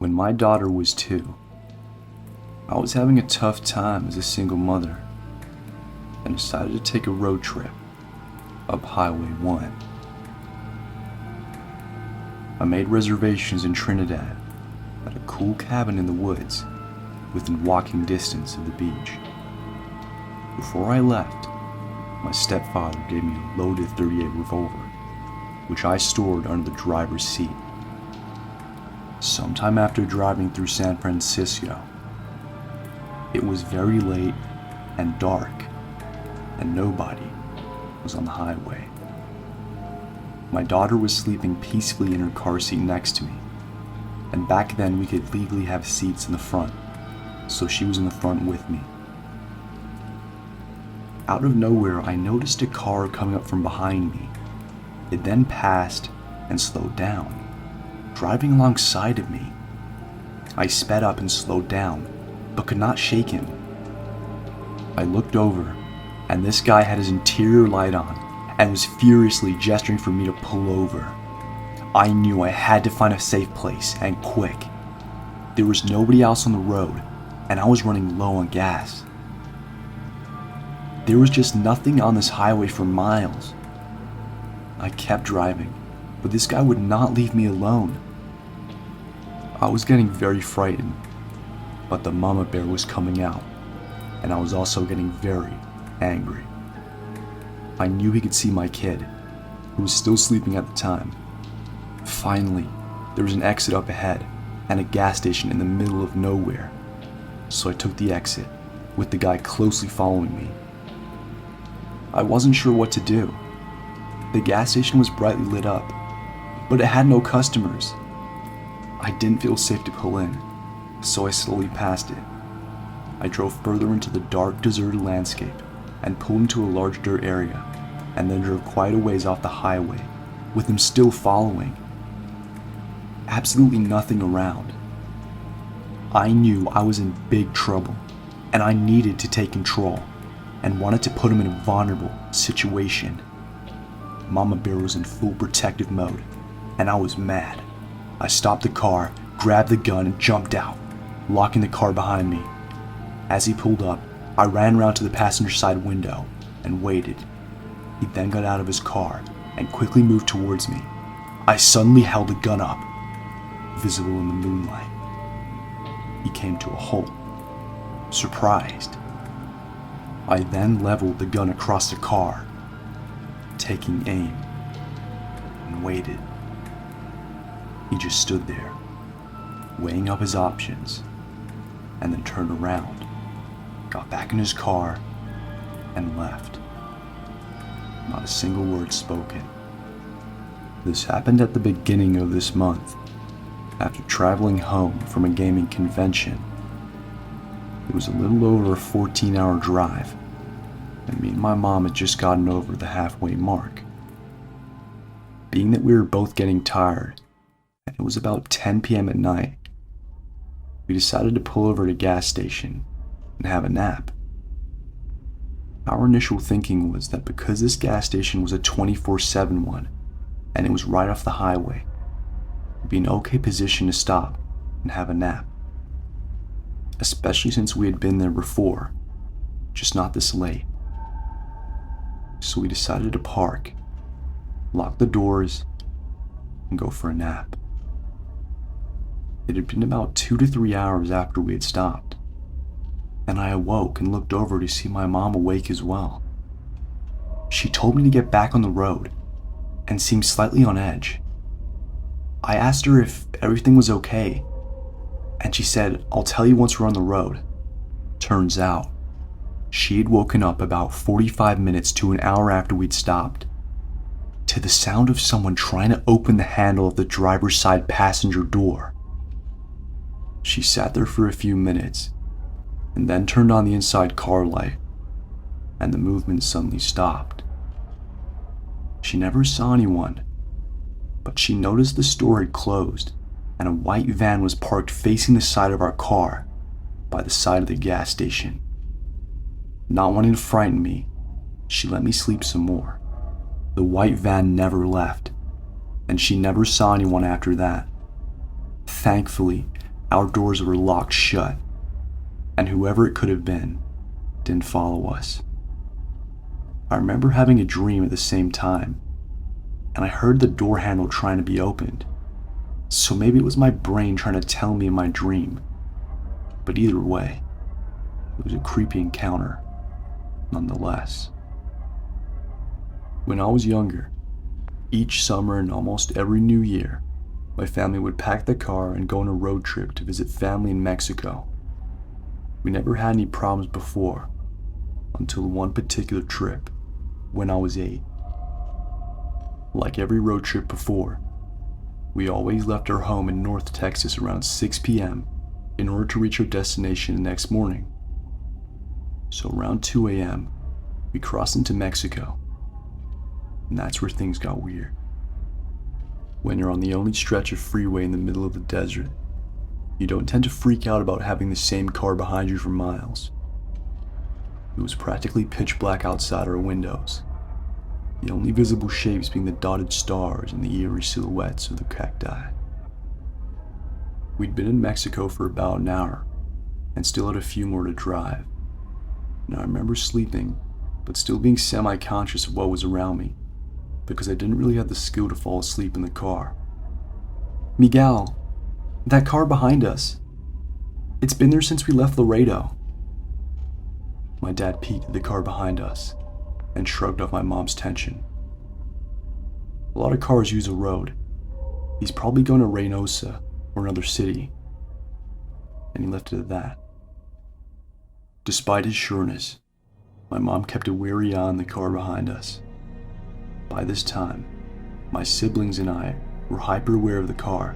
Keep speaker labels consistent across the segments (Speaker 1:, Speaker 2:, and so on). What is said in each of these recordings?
Speaker 1: When my daughter was 2, I was having a tough time as a single mother and decided to take a road trip up Highway 1. I made reservations in Trinidad at a cool cabin in the woods within walking distance of the beach. Before I left, my stepfather gave me a loaded .38 revolver, which I stored under the driver's seat. Sometime after driving through San Francisco, it was very late and dark, and nobody was on the highway. My daughter was sleeping peacefully in her car seat next to me, and back then we could legally have seats in the front, so she was in the front with me. Out of nowhere, I noticed a car coming up from behind me. It then passed and slowed down, driving alongside of me. I sped up and slowed down, but could not shake him. I looked over, and this guy had his interior light on and was furiously gesturing for me to pull over. I knew I had to find a safe place, and quick. There was nobody else on the road, and I was running low on gas. There was just nothing on this highway for miles. I kept driving, but this guy would not leave me alone. I was getting very frightened, but the mama bear was coming out, and I was also getting very angry. I knew he could see my kid, who was still sleeping at the time. Finally, there was an exit up ahead and a gas station in the middle of nowhere, so I took the exit, with the guy closely following me. I wasn't sure what to do. The gas station was brightly lit up, but it had no customers. I didn't feel safe to pull in, so I slowly passed it. I drove further into the dark, deserted landscape and pulled into a large dirt area, and then drove quite a ways off the highway, with him still following. Absolutely nothing around. I knew I was in big trouble, and I needed to take control, and wanted to put him in a vulnerable situation. Mama Bear was in full protective mode, and I was mad. I stopped the car, grabbed the gun, and jumped out, locking the car behind me. As he pulled up, I ran around to the passenger side window and waited. He then got out of his car and quickly moved towards me. I suddenly held the gun up, visible in the moonlight. He came to a halt, surprised. I then leveled the gun across the car, taking aim, and waited. He just stood there, weighing up his options, and then turned around, got back in his car, and left. Not a single word spoken. This happened at the beginning of this month, after traveling home from a gaming convention. It was a little over a 14-hour drive, and me and my mom had just gotten over the halfway mark. Being that we were both getting tired, and it was about 10 p.m. at night, we decided to pull over at a gas station and have a nap. Our initial thinking was that because this gas station was a 24/7 one, and it was right off the highway, it would be an okay position to stop and have a nap. Especially since we had been there before, just not this late. So we decided to park, lock the doors, and go for a nap. It had been about 2 to 3 hours after we had stopped, and I awoke and looked over to see my mom awake as well. She told me to get back on the road and seemed slightly on edge. I asked her if everything was okay, and she said, "I'll tell you once we're on the road." Turns out, she had woken up about 45 minutes to an hour after we'd stopped, to the sound of someone trying to open the handle of the driver's side passenger door. She sat there for a few minutes, and then turned on the inside car light, and the movement suddenly stopped. She never saw anyone, but she noticed the store had closed, and a white van was parked facing the side of our car by the side of the gas station. Not wanting to frighten me, she let me sleep some more. The white van never left, and she never saw anyone after that. Thankfully, our doors were locked shut, and whoever it could have been didn't follow us. I remember having a dream at the same time, and I heard the door handle trying to be opened, so maybe it was my brain trying to tell me in my dream. But either way, it was a creepy encounter nonetheless. When I was younger, each summer and almost every New Year, my family would pack the car and go on a road trip to visit family in Mexico. We never had any problems before, until one particular trip when I was 8. Like every road trip before, we always left our home in North Texas around 6 p.m. in order to reach our destination the next morning. So around 2 a.m., we crossed into Mexico, and that's where things got weird. When you're on the only stretch of freeway in the middle of the desert, you don't tend to freak out about having the same car behind you for miles. It was practically pitch black outside our windows, the only visible shapes being the dotted stars and the eerie silhouettes of the cacti. We'd been in Mexico for about an hour, and still had a few more to drive. And I remember sleeping, but still being semi-conscious of what was around me, because I didn't really have the skill to fall asleep in the car. "Miguel, that car behind us. It's been there since we left Laredo." My dad peeked at the car behind us and shrugged off my mom's tension. "A lot of cars use a road. He's probably going to Reynosa or another city." And he left it at that. Despite his sureness, my mom kept a wary eye on the car behind us. By this time, my siblings and I were hyper aware of the car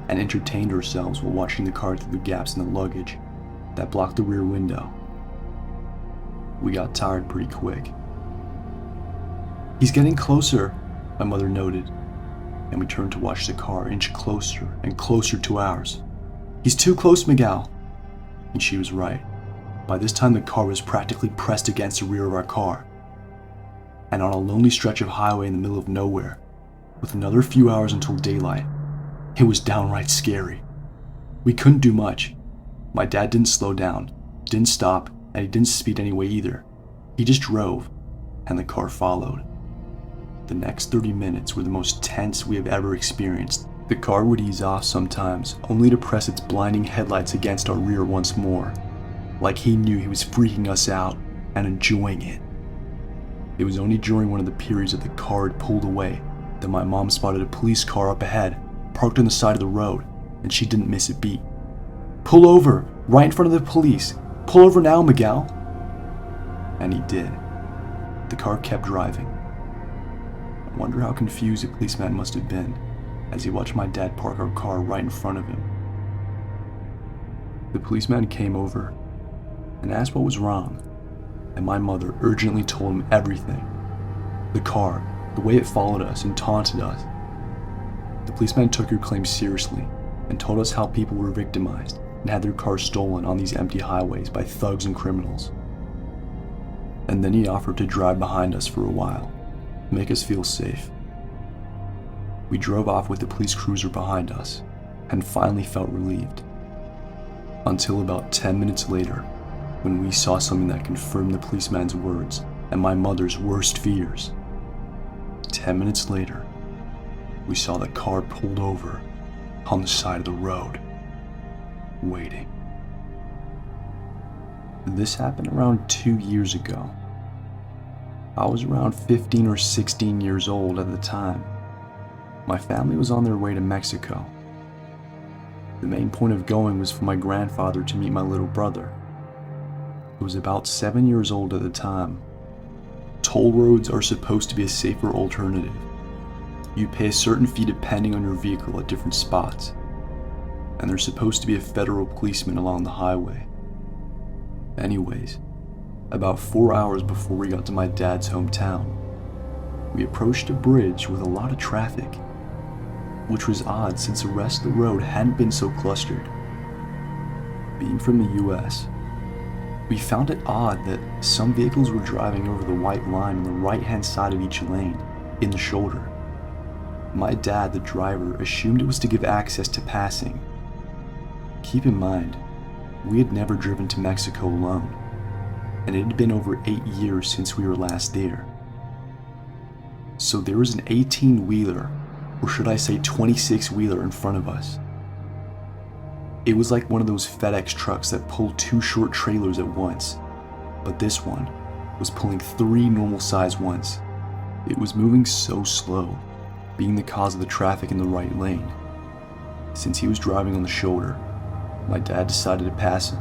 Speaker 1: and entertained ourselves while watching the car through the gaps in the luggage that blocked the rear window. We got tired pretty quick. "He's getting closer," my mother noted, and we turned to watch the car inch closer and closer to ours. "He's too close, Miguel." And she was right. By this time, the car was practically pressed against the rear of our car, and on a lonely stretch of highway in the middle of nowhere, with another few hours until daylight. It was downright scary. We couldn't do much. My dad didn't slow down, didn't stop, and he didn't speed anyway either. He just drove, and the car followed. The next 30 minutes were the most tense we have ever experienced. The car would ease off sometimes, only to press its blinding headlights against our rear once more, like he knew he was freaking us out and enjoying it. It was only during one of the periods that the car had pulled away that my mom spotted a police car up ahead, parked on the side of the road, and she didn't miss a beat. "Pull over, right in front of the police. Pull over now, Miguel." And he did. The car kept driving. I wonder how confused the policeman must have been as he watched my dad park our car right in front of him. The policeman came over and asked what was wrong, and my mother urgently told him everything. The car, the way it followed us and taunted us. The policeman took her claim seriously and told us how people were victimized and had their cars stolen on these empty highways by thugs and criminals. And then he offered to drive behind us for a while, make us feel safe. We drove off with the police cruiser behind us and finally felt relieved. Until about 10 minutes later, when we saw something that confirmed the policeman's words and my mother's worst fears. 10 minutes later, we saw the car pulled over on the side of the road, waiting. This happened around 2 years ago. I was around 15 or 16 years old at the time. My family was on their way to Mexico. The main point of going was for my grandfather to meet my little brother, who was about 7 years old at the time. Toll roads are supposed to be a safer alternative. You pay a certain fee depending on your vehicle at different spots, and there's supposed to be a federal policeman along the highway. Anyways, about 4 hours before we got to my dad's hometown, we approached a bridge with a lot of traffic, which was odd since the rest of the road hadn't been so clustered. Being from the US, we found it odd that some vehicles were driving over the white line on the right-hand side of each lane, in the shoulder. My dad, the driver, assumed it was to give access to passing. Keep in mind, we had never driven to Mexico alone, and it had been over 8 years since we were last there. So there was an 18-wheeler, or should I say 26-wheeler in front of us. It was like one of those FedEx trucks that pull 2 short trailers at once, but this one was pulling 3 normal-sized ones. It was moving so slow, being the cause of the traffic in the right lane. Since he was driving on the shoulder, my dad decided to pass him,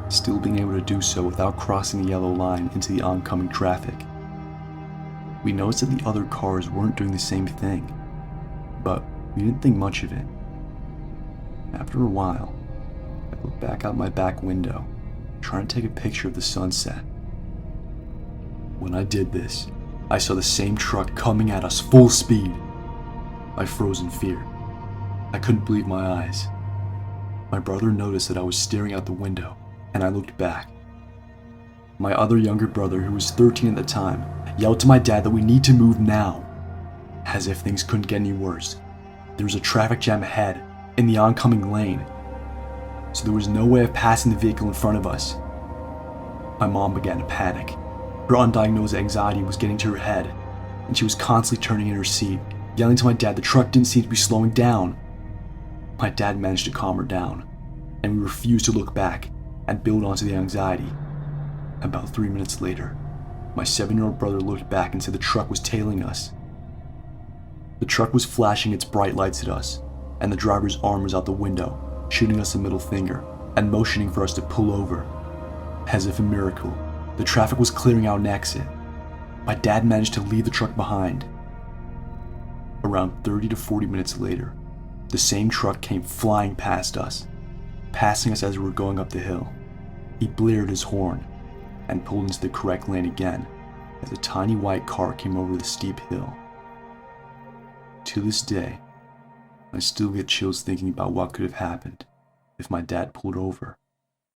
Speaker 1: still being able to do so without crossing the yellow line into the oncoming traffic. We noticed that the other cars weren't doing the same thing, but we didn't think much of it. After a while, I looked back out my back window, trying to take a picture of the sunset. When I did this, I saw the same truck coming at us full speed. I froze in fear. I couldn't believe my eyes. My brother noticed that I was staring out the window, and I looked back. My other younger brother, who was 13 at the time, yelled to my dad that we need to move now. As if things couldn't get any worse, there was a traffic jam ahead, in the oncoming lane, so there was no way of passing the vehicle in front of us. My mom began to panic. Her undiagnosed anxiety was getting to her head, and she was constantly turning in her seat, yelling to my dad the truck didn't seem to be slowing down. My dad managed to calm her down, and we refused to look back and build onto the anxiety. About 3 minutes later, my 7-year-old brother looked back and said the truck was tailing us. The truck was flashing its bright lights at us, and the driver's arm was out the window, shooting us a middle finger and motioning for us to pull over. As if a miracle, the traffic was clearing out an exit. My dad managed to leave the truck behind. Around 30 to 40 minutes later, the same truck came flying past us, passing us as we were going up the hill. He blared his horn and pulled into the correct lane again as a tiny white car came over the steep hill. To this day, I still get chills thinking about what could have happened if my dad pulled over.